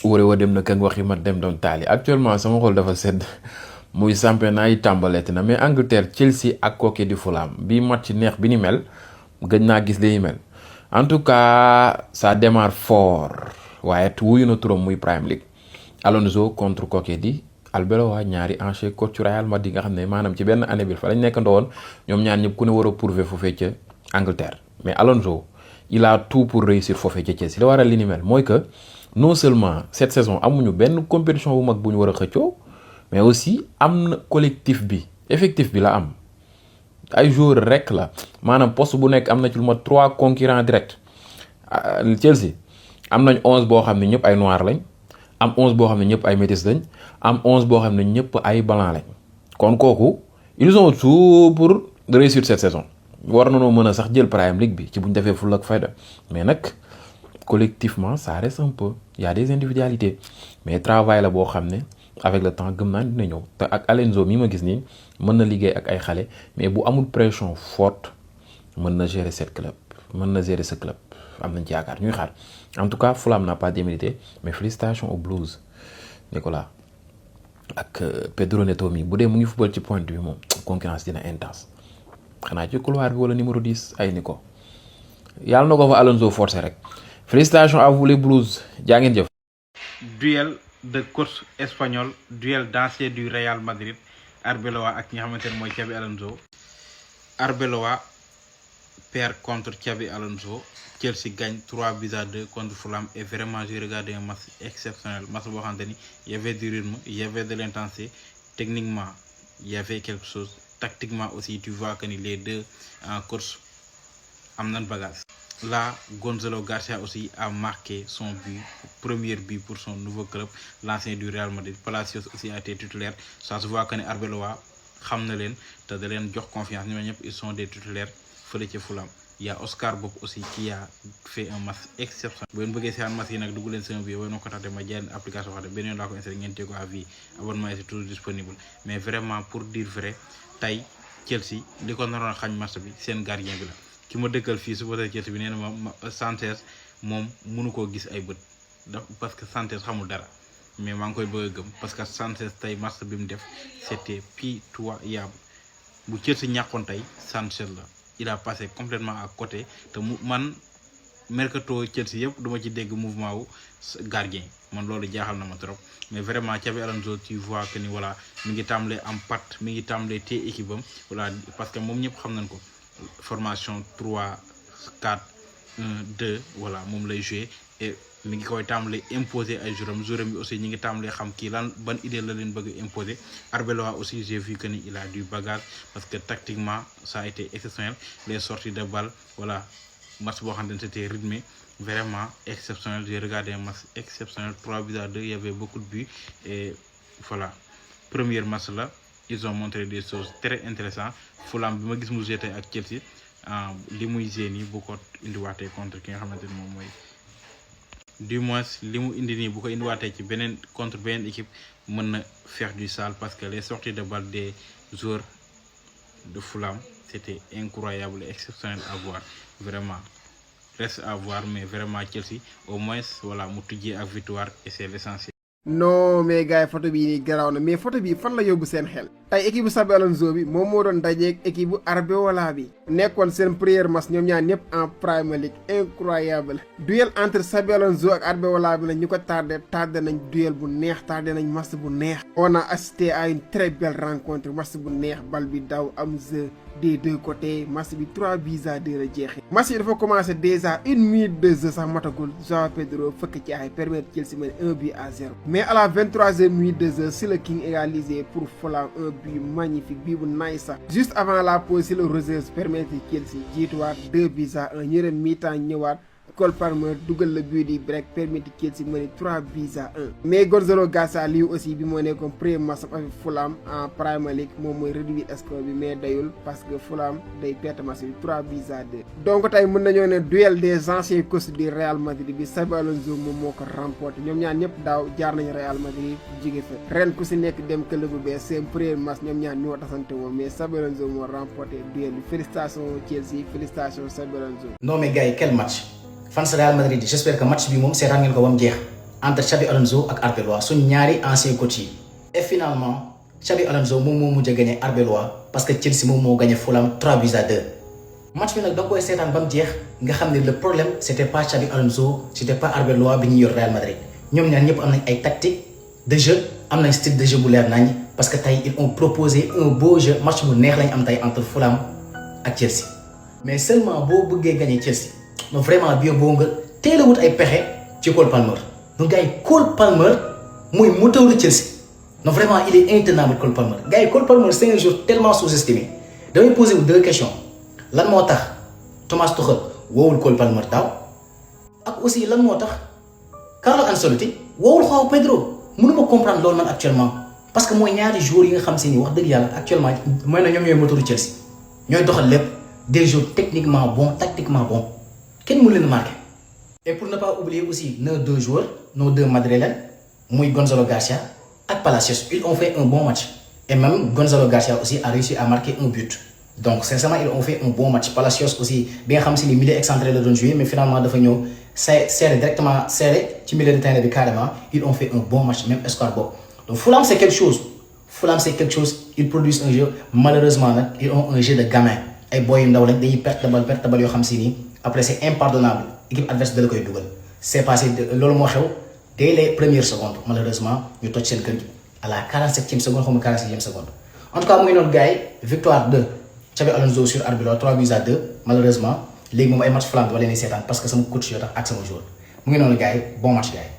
wóore wa dem na kang waxi ma dem doon taali actuellement sama xol dafa sedd muy championnat yi tàmbaleeti na mais Angleterre Chelsea ak kooke di Fulham bi match neex bi ni mel gëj naa gis li mel en tout cas ça démarre fort waaye wuyu na turam muy Premier League Alonso contre kooke di Arbeloa ñaari ancien coach Real Madrid nga xam ne maanaam ci benn année bi fa lañ nekk ndowoon ñoom ñaar ñëpp ku ne war a prouver foofee ca Angleterre mais Alonso il a tout pour réussir foofee ca Chelsea li waral li ni mel mooy que non seulement cette saison amuñu benn compétition bu mag bu ñu war a xëccoo mais aussi am na collectif bi effectif bi la am ay joueurs rek la maanaam poste bu nekk am na ci lu ma 3 concurrents direct Chelsea am nañ 11 boo xam ne ñëpp ay noir lañ am 11 boo xam ne ñëpp ay métis lañ am 11 boo xam ne ñëpp ay blanc lañ kon kooku ils ont tout pour réussir cette saison war nañoo mën a sax jël Premier League bi ci bu ñu defee fulla ak fayda mais nag collectivement ça reste un peu il y a des individualités mais travail la boo xam ne avec le temps gëm naa dina ñëw te ak Alonso mi ma gis nii mën na liggéey ak ay xale mais bu amul pression forte mën na gérer cette club mën na gérer ce club am nañ ci yaakaar ñuy xaar en tout cas Fulham n'a pas démérité mais félicitations aux Blues Nicolas ak Pedro Neto mi bu dee mu ngi football ci pointe bi moom concurrence dina intense xanaa ci couloir bi wala numéro 10 ay ni ko yàlla na ko fa Alonso forcé rek félicitations à vous les Blues jaa ngeen jëf. Duel de coach espagnol, duel d'ancien du Real Madrid, Arbeloa ak ñi nga xamante ne mooy Xabi Alonso. Arbeloa perd contre Xabi Alonso. Chelsea gagne 3-2 contre Fulham et vraiment j'ai regardé un match exceptionnel. Match boo xamante ni y avait du rythme, il y avait de l'intensité. Techniquement, il y avait quelque chose. Tactiquement aussi, tu vois que les deux en course am nañ bagage. Là, Gonzalo Garcia aussi a marqué son but, premier but pour son nouveau club, l'ancien du Real Madrid. Palacios aussi a été titulaire. Ça se voit que Arbeloa xam na leen te da leen jox confiance ñoom ñëpp ils sont des titulaires fële ca Fulham. Il y a Oscar Bob aussi qui a fait un match exceptionnel. Bu ngeen bëggee seetaan match yi nag dugg leen sama biir boo ko taxee ma jaay application wax de beneen laa ko installé ngeen teg ko à vie abonnement yi c'est toujours disponible mais vraiment pour dire vrai tey Chelsea li ko naroon xañ match bi seen gardien bi la. ki ma dëkkal fii su boobaa Chelsea bi nee na ma Sanchez moom mënu koo gis ay bët parce que Sanchez xamul dara mais maa ngi koy bëgg a gëm parce que Sanchez tey match bi mu def c'était pitoyable bu Chelsea ñàkkoon tey Sanchez la il a passé complètement à côté te mu man mercato Chelsea yëpp duma ci dégg mouvement wu gardien man loolu jaaxal na ma trop mais vraiment Xabi Alonso tu vois que ni voilà mi ngi tàmbalee am patte mi ngi tàmbalee téye équipe am voilà parce que moom ñëpp xam nañ ko. Formation 3 4 1 2 voilà moom lay jouer et mi ngi koy tàmbalee imposer ay jouram bi aussi ñi ngi tàmbalee xam kii lan ban idée la leen bëgg imposer. Arbeloa aussi j'ai vu que ni il a du bagage parce que tactiquement ça a été exceptionnel les sorties de balle voilà match boo xam ne c'était rythmé vraiment exceptionnel. J'ai regardé un match exceptionnel 3-2 il y avait beaucoup de buts et voilà premier match là ils ont montré des choses très intéressantes. Fulham bi ma gis mu jeté ak Chelsea li muy génie bu ko indiwaatee contre ki nga xamante ni moom mooy du moins li mu indi nii bu ko indiwaatee ci beneen contre beneen équipe mën na faire du sale parce que les sorties de balle des joueurs de Fulham c'était incroyable et exceptionnel à voir vraiment reste à voir mais vraiment Chelsea au moins voilà mu tujjee ak victoire et c'est l'essentiel. non mais gars yi photo bii nii garaaw na mais photo bii fan la yóbbu seen xel tey équipe bu Xabi Alonso bi moom moo doon dajeeg équipe bu Arbeloa bi nekkoon seen première match ñoom ñaar ñëpp en Premier League incroyable duel entre Xabi Alonso ak Arbeloa bi la ñu ko tardé nañ duel bu neex tardé nañ match bu neex on a assisté à une très belle rencontre match bu neex bal bi daw am jeu des deux côtés match bi 3-2 la jeexee match bi dafa commencé déjà 1 minute de jeu sax matagul João Pedro fëkk ci ay permettre Chelsea mën 1-0 mais à la 23e minute de jeu si le King égalisé pour Fulham un but magnifique bii bu nice sax juste avant la pause si le Rogers permettre Chelsea jiituwaat 2-1 ñeneen mi-temps ñëwaat Cole Palmer dugal le but di break permettre Chelsea mën 3-1 mais Gonzalo Garcia lii aussi bi moo nekkoon premier match avec Fulham en Premier League moom mooy réduire score bi mais dayul parce que Fulham day perte match bi 3-2 donc tey mën nañoo ne duel des anciens coachs du Real Madrid bi Xabi Alonso moom moo ko remporté ñoom ñaar ñëpp daaw jaar nañu Real Madrid jóge fa ren ku si nekk dem club bu bees seen premier match ñoom ñaar ñoo tasante woon mais Xabi Alonso moo remporté duel bi félicitations Chelsea félicitations Xabi Alonso. non mais gars yi quel match. fans Real Madrid j'espère que match bi moom seetaan ngeen ko ba mu jeex entre Xabi Alonso ak Arbeloa suñ ñaari anciens coach yi. Et finalement Xabi Alonso moom moo mujj a gagné Arbeloa parce que Chelsea moom moo gagné Fulham 3-2. match bi nag da nga koy seetaan ba mu jeex nga xam ne le problème c'était pas Xabi Alonso c'était pas Arbeloa bi ñuy yor Real Madrid ñoom ñaar ñëpp am nañ ay tactique de jeu am nañ style de jeu bu leer nañ parce que tey ils ont proposé un beau jeu match bu neex lañ am tey entre Fulham ak Chelsea. mais seulement boo bëggee gagné Chelsea non vraiment bio boo nga teel a wut ay pexe ci Cole Palmer donc gars yi Cole Palmer mooy moteur de Chelsea non vraiment il est intenable Cole Palmer gars yi Cole Palmer c'est un joueur tellement sous-estimé damay poser wu 2 questions lan moo tax Thomas Tuchel woowul Cole Palmer daaw ak aussi lan moo tax Carlo Ancelotti woowul João Pedro mënuma comprendre loolu man actuellement parce que mooy ñaari joueurs yi nga xam si ni wax dëgg yàlla actuellement mooy na ñoom ñooy moteur Chelsea ñooy doxal lépp des joueurs techniquement bons tactiquement bons kenn mënu leen marqué. et pour ne pas oublier aussi nos 2 joueurs nos 2 madrilènes muy Gonzalo Garcia ak Palacios ils ont fait un bon match et même Gonzalo Garcia aussi a réussi à marquer un but donc sincèrement ils ont fait un bon match. Palacios aussi bi nga xam si ni milieu excentré la doon jouer mais finalement dafa ñëw serré directement serré ci milieu de terrain bi carrément ils ont fait un bon match même score boobu. donc Fulham c'est quelque chose ils produisent un jeu malheureusement nag ils ont un jeu de gamin ay boy yu ndaw lañ dañuy perte de balle yoo xam si ni après c'est impardonnable équipe adverse da la koy dugal c'est passé loolu moo xew dès les premières secondes malheureusement ñu toj seen kër gi à la 47e seconde xaw ma 46e seconde. en tout cas mu ngi noonu gars yi victoire de Xabi Alonso sur Arbeloa 3-2 malheureusement léegi moom ay match Fulham wala ni seetaan parce que sama coach yoo tax ak sama joueur mu ngi noonu gars yi bon match gars yi.